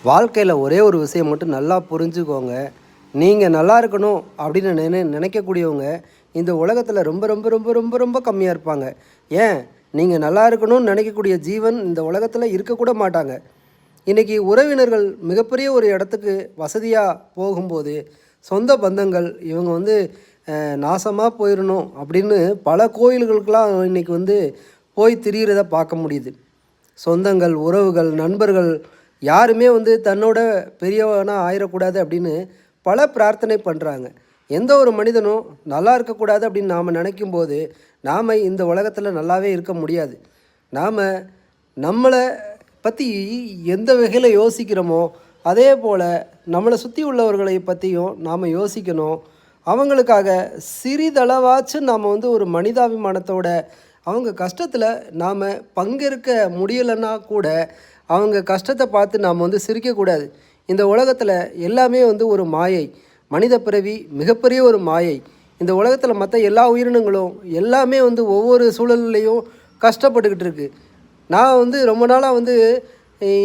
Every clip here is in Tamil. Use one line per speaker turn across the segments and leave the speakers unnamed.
வாழ்க்கையில் ஒரே ஒரு விஷயம் மட்டும் நல்லா புரிஞ்சுக்கோங்க. நீங்கள் நல்லா இருக்கணும் அப்படின்னு நினைக்கக்கூடியவங்க இந்த உலகத்தில் ரொம்ப ரொம்ப ரொம்ப ரொம்ப ரொம்ப கம்மியாக இருப்பாங்க. ஏன், நீங்கள் நல்லா இருக்கணும்னு நினைக்கக்கூடிய ஜீவன் இந்த உலகத்தில் இருக்கக்கூட மாட்டாங்க. இன்றைக்கி உறவினர்கள் மிகப்பெரிய ஒரு இடத்துக்கு வசதியாக போகும்போது சொந்த பந்தங்கள் இவங்க நாசமாக போயிடணும் அப்படின்னு பல கோயில்களுக்கெலாம் இன்றைக்கி போய் திரியிறத பார்க்க முடியுது. சொந்தங்கள், உறவுகள், நண்பர்கள் யாருமே தன்னோட பெரியவனாக ஆயிடக்கூடாது அப்படின்னு பல பிரார்த்தனை பண்ணுறாங்க. எந்த ஒரு மனிதனும் நல்லா இருக்கக்கூடாது அப்படின்னு நாம் நினைக்கும்போது நாம் இந்த உலகத்தில் நல்லாவே இருக்க முடியாது. நாம் நம்மளை பற்றி எந்த வகையில் யோசிக்கிறோமோ அதே போல் நம்மளை சுற்றி உள்ளவர்களை பற்றியும் நாம் யோசிக்கணும். அவங்களுக்காக சிறிதளவாச்சும் நாம் ஒரு மனிதாபிமானத்தோட அவங்க கஷ்டத்தில் நாம் பங்கேற்க முடியலைன்னா கூட அவங்க கஷ்டத்தை பார்த்து நாம் சிரிக்கக்கூடாது. இந்த உலகத்தில் எல்லாமே ஒரு மாயை. மனித பிறவி மிகப்பெரிய ஒரு மாயை. இந்த உலகத்தில் மற்ற எல்லா உயிரினங்களும் எல்லாமே ஒவ்வொரு சூழல்லையும் கஷ்டப்பட்டுக்கிட்டு இருக்குது. நான் ரொம்ப நாளாக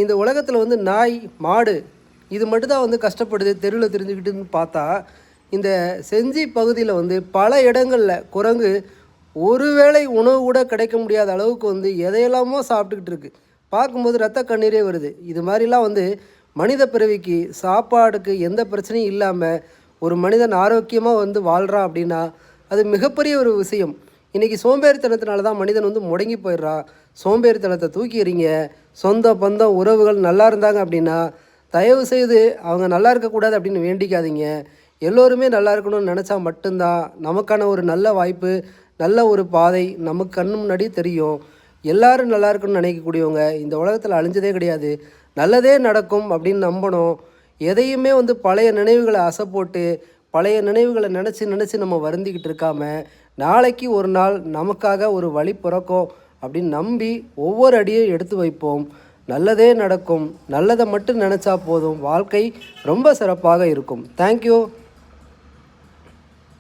இந்த உலகத்தில் நாய், மாடு இது மட்டும்தான் கஷ்டப்படுது தெருவில் தெரிஞ்சுக்கிட்டுன்னு பார்த்தா, இந்த செஞ்சி பகுதியில் பல இடங்களில் குரங்கு ஒருவேளை உணவு கூட கிடைக்க முடியாத அளவுக்கு எதையெல்லாமோ சாப்பிட்டுக்கிட்டு இருக்குது. பார்க்கும்போது ரத்த கண்ணீரே வருது. இது மாதிரிலாம் மனித பிறவிக்கு சாப்பாடுக்கு எந்த பிரச்சனையும் இல்லாமல் ஒரு மனிதன் ஆரோக்கியமாக வாழ்கிறான் அப்படின்னா அது மிகப்பெரிய ஒரு விஷயம். இன்றைக்கி சோம்பேறித்தனத்தினால தான் மனிதன் முடங்கி போயிடுறான். சோம்பேறித்தனத்தை தூக்கி எறிங்க. சொந்த பந்தம் உறவுகள் நல்லா இருந்தாங்க அப்படின்னா தயவு செய்து அவங்க நல்லா இருக்கக்கூடாது அப்படின்னு வேண்டிக்காதீங்க. எல்லோருமே நல்லா இருக்கணும்னு நினச்சா மட்டும்தான் நமக்கான ஒரு நல்ல வாய்ப்பு, நல்ல ஒரு பாதை நமக்கு கண்ணு முன்னாடி தெரியும். எல்லோரும் நல்லா இருக்கணும்னு நினைக்கக்கூடியவங்க இந்த உலகத்தில் அழிஞ்சதே கிடையாது. நல்லதே நடக்கும் அப்படின்னு நம்பணும். எதையுமே பழைய நினைவுகளை அசை போட்டு பழைய நினைவுகளை நினச்சி நம்ம வருந்திக்கிட்டு இருக்காமல் நாளைக்கு ஒரு நாள் நமக்காக ஒரு வழி பிறக்கும் அப்படின்னு நம்பி ஒவ்வொரு அடியும் எடுத்து வைப்போம். நல்லதே நடக்கும். நல்லதை மட்டும் நினச்சா போதும். வாழ்க்கை ரொம்ப சிறப்பாக இருக்கும். தேங்க்யூ.